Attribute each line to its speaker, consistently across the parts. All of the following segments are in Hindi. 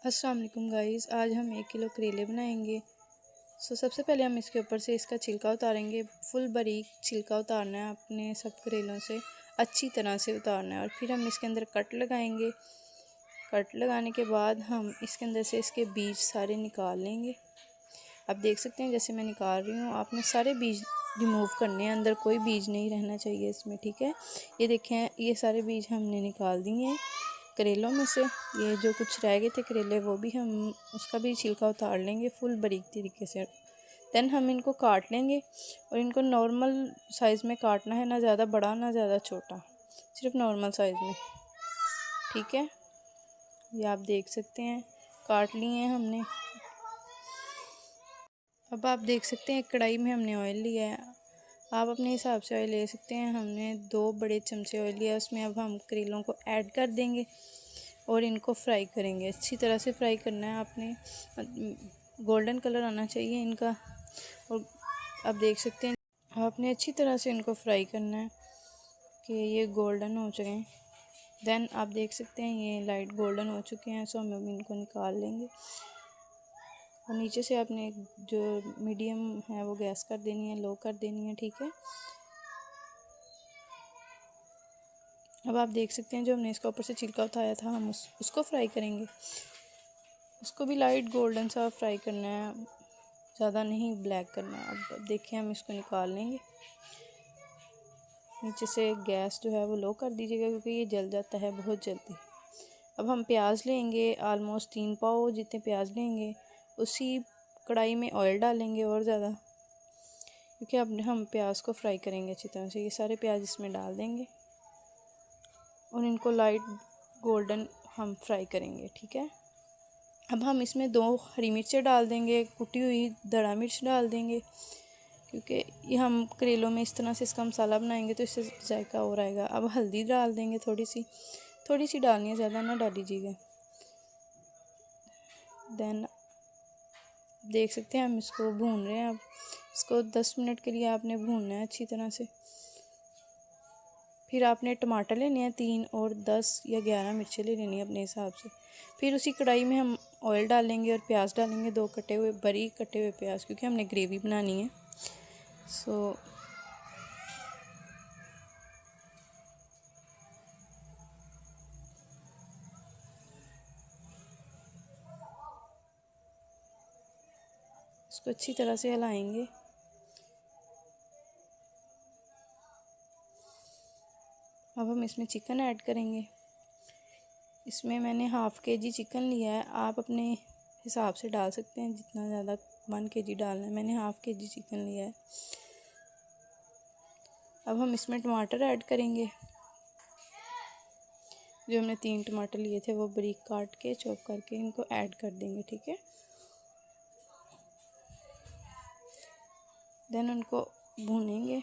Speaker 1: अस्सलाम वालेकुम गाइस, आज हम 1 किलो करेले बनाएंगे। सबसे पहले हम इसके ऊपर से इसका छिलका उतारेंगे। फुल बारीक छिलका उतारना है अपने सब करेलों से, अच्छी तरह से उतारना है। और फिर हम इसके अंदर कट लगाएंगे। कट लगाने के बाद हम इसके अंदर से इसके बीज सारे निकाल लेंगे। आप देख सकते हैं जैसे मैं निकाल रही हूँ, आपने सारे बीज रिमूव करने हैं, अंदर कोई बीज नहीं रहना चाहिए इसमें, ठीक है। ये देखें, ये सारे बीज हमने निकाल दिए हैं करेलों में से। ये जो कुछ रह गए थे करेले, वो भी हम उसका भी छिलका उतार लेंगे फुल बारीक तरीके से। देन हम इनको काट लेंगे और इनको नॉर्मल साइज़ में काटना है, ना ज़्यादा बड़ा ना ज़्यादा छोटा, सिर्फ नॉर्मल साइज़ में, ठीक है। ये आप देख सकते हैं काट लिए हैं हमने। अब आप देख सकते हैं कढ़ाई में हमने ऑयल लिया है, आप अपने हिसाब से ऑयल ले सकते हैं। हमने 2 बड़े चमचे ऑयल लिया, उसमें अब हम करेलों को ऐड कर देंगे और इनको फ्राई करेंगे। अच्छी तरह से फ्राई करना है आपने, गोल्डन कलर आना चाहिए इनका। और आप देख सकते हैं आपने अच्छी तरह से इनको फ्राई करना है कि ये गोल्डन हो चुके हैं। देन आप देख सकते हैं ये लाइट गोल्डन हो चुके हैं, सो हम इनको निकाल लेंगे। और नीचे से आपने जो मीडियम है वो गैस कर देनी है, लो कर देनी है, ठीक है। अब आप देख सकते हैं जो हमने इसका ऊपर से छिलका उठाया था, हम उसको फ्राई करेंगे। उसको भी लाइट गोल्डन सा फ्राई करना है, ज़्यादा नहीं ब्लैक करना। अब देखिए हम इसको निकाल लेंगे। नीचे से गैस जो है वो लो कर दीजिएगा, क्योंकि ये जल जाता है बहुत जल्दी। अब हम प्याज लेंगे, आलमोस्ट 3 पाव जितने प्याज लेंगे। उसी कढ़ाई में ऑयल डालेंगे और ज़्यादा, क्योंकि अब हम प्याज को फ्राई करेंगे अच्छी तरह से। ये सारे प्याज इसमें डाल देंगे और इनको लाइट गोल्डन हम फ्राई करेंगे, ठीक है। अब हम इसमें 2 हरी मिर्चें डाल देंगे, कुटी हुई दड़ा मिर्च डाल देंगे, क्योंकि ये हम करेलों में इस तरह से इसका मसाला बनाएंगे तो इससे जायका और आएगा। अब हल्दी डाल देंगे, थोड़ी सी डालनी है, ज़्यादा ना डालीजिएगा। देन देख सकते हैं हम इसको भून रहे हैं। अब इसको 10 मिनट के लिए आपने भूनना है अच्छी तरह से। फिर आपने टमाटर लेने हैं 3 और 10 या 11 मिर्चें ले लेनी है अपने हिसाब से। फिर उसी कढ़ाई में हम ऑयल डालेंगे और प्याज डालेंगे, 2 कटे हुए बारीक कटे हुए प्याज, क्योंकि हमने ग्रेवी बनानी है। सो इसको अच्छी तरह से हिलाएंगे। अब हम इसमें चिकन ऐड करेंगे। इसमें मैंने हाफ़ kg चिकन लिया है, आप अपने हिसाब से डाल सकते हैं जितना ज़्यादा 1 kg डालना है। मैंने हाफ़ kg चिकन लिया है। अब हम इसमें टमाटर ऐड करेंगे। जो हमने 3 टमाटर लिए थे वो बारीक काट के चॉप करके इनको ऐड कर देंगे, ठीक है। देन उनको भूनेंगे।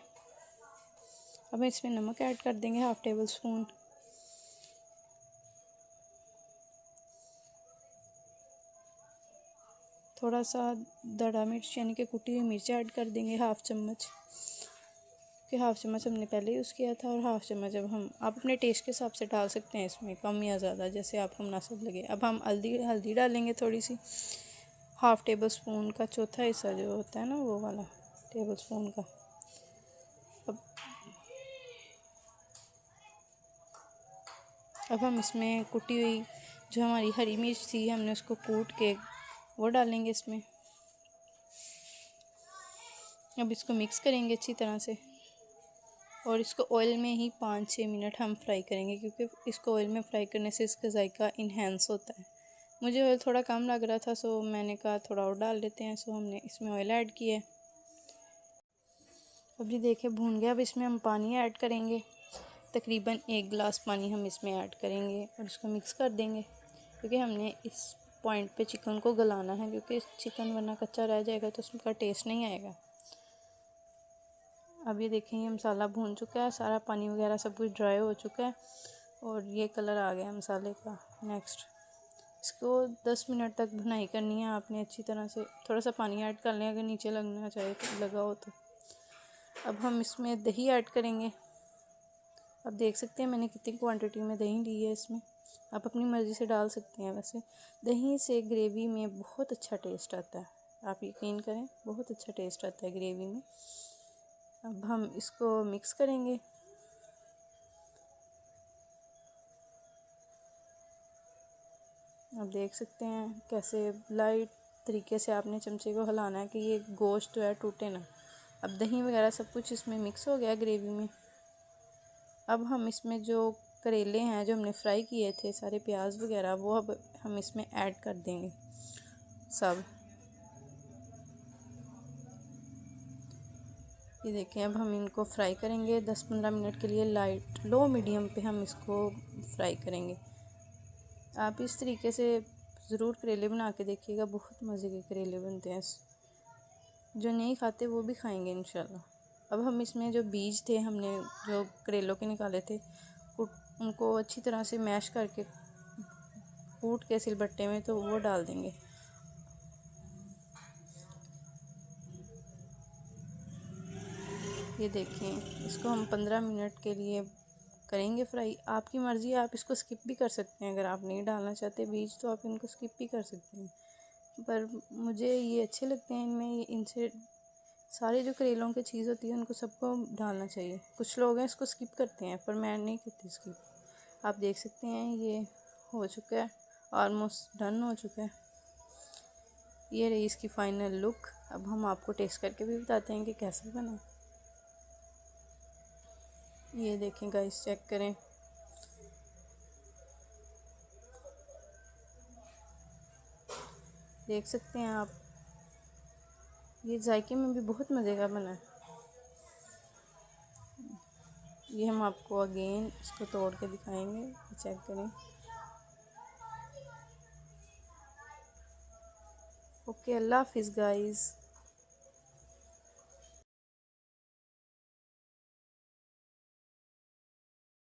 Speaker 1: अब इसमें नमक ऐड कर देंगे, 1/2 टेबल स्पून। थोड़ा सा दड़ा मिर्च यानी कि कुटी हुई मिर्च ऐड कर देंगे, 1/2 चम्मच, कि 1/2 चम्मच हमने पहले यूज़ किया था। और 1/2 चम्मच अब हम आप अपने टेस्ट के हिसाब से डाल सकते हैं, इसमें कम या ज़्यादा जैसे आपको मुनासिब लगे। अब हम हल्दी डालेंगे थोड़ी सी, 1/2 टेबल स्पून का चौथा हिस्सा जो होता है ना, वो वाला टेबल स्पून का। अब हम इसमें कुटी हुई जो हमारी हरी मिर्च थी, हमने उसको कूट के वो डालेंगे इसमें। अब इसको मिक्स करेंगे अच्छी तरह से और इसको ऑयल में ही 5-6 मिनट हम फ्राई करेंगे, क्योंकि इसको ऑयल में फ्राई करने से इसका जायका इन्हेंस होता है। मुझे ऑयल थोड़ा कम लग रहा था, सो मैंने कहा थोड़ा और डाल देते हैं, सो हमने इसमें ऑयल ऐड किया है। अब ये देखिए भून गया। अब इसमें हम पानी ऐड करेंगे, तकरीबन 1 गिलास पानी हम इसमें ऐड करेंगे और इसको मिक्स कर देंगे, क्योंकि हमने इस पॉइंट पे चिकन को गलाना है, क्योंकि चिकन वरना कच्चा रह जाएगा तो उसका टेस्ट नहीं आएगा। अब ये देखें ये मसाला भून चुका है, सारा पानी वगैरह सब कुछ ड्राई हो चुका है और ये कलर आ गया मसाले का। नेक्स्ट इसको 10 मिनट तक भुनाई करनी है आपने अच्छी तरह से। थोड़ा सा पानी ऐड कर लें अगर नीचे लगना चाहे तो, लगा हो तो। अब हम इसमें दही ऐड करेंगे। अब देख सकते हैं मैंने कितनी क्वांटिटी में दही ली है इसमें। आप अपनी मर्ज़ी से डाल सकते हैं। वैसे दही से ग्रेवी में बहुत अच्छा टेस्ट आता है, आप यकीन करें, बहुत अच्छा टेस्ट आता है ग्रेवी में। अब हम इसको मिक्स करेंगे। आप देख सकते हैं कैसे लाइट तरीके से आपने चमचे को हिलाना है कि ये गोश्त जो है टूटे ना। अब दही वगैरह सब कुछ इसमें मिक्स हो गया ग्रेवी में। अब हम इसमें जो करेले हैं जो हमने फ्राई किए थे, सारे प्याज वगैरह, वो अब हम इसमें ऐड कर देंगे सब। ये देखें, अब हम इनको फ्राई करेंगे 10-15 मिनट के लिए, लाइट लो मीडियम पे हम इसको फ्राई करेंगे। आप इस तरीके से ज़रूर करेले बना के देखिएगा, बहुत मज़े के करेले बनते हैं। जो नहीं खाते वो भी खाएंगे इंशाल्लाह। अब हम इसमें जो बीज थे हमने जो करेलों के निकाले थे, उनको अच्छी तरह से मैश करके कूट के सिलबट्टे में, तो वो डाल देंगे। ये देखें, इसको हम 15 मिनट के लिए करेंगे फ्राई। आपकी मर्ज़ी है, आप इसको स्किप भी कर सकते हैं। अगर आप नहीं डालना चाहते बीज तो आप इनको स्किप भी कर सकते हैं, पर मुझे ये अच्छे लगते हैं। इनमें इनसे सारे जो करेलों की चीज़ होती है उनको सबको डालना चाहिए। कुछ लोग हैं इसको स्किप करते हैं, पर मैं नहीं करती स्किप। आप देख सकते हैं ये हो चुका है, ऑलमोस्ट डन हो चुका है। ये रही इसकी फ़ाइनल लुक। अब हम आपको टेस्ट करके भी बताते हैं कि कैसा बना। ये देखें गाइस, चेक करें। देख सकते हैं आप, ये जायके में भी बहुत मज़े का बना है। ये हम आपको अगेन इसको तोड़ के दिखाएंगे, चेक करें। ओके, अल्लाह हाफिज़ गाइस।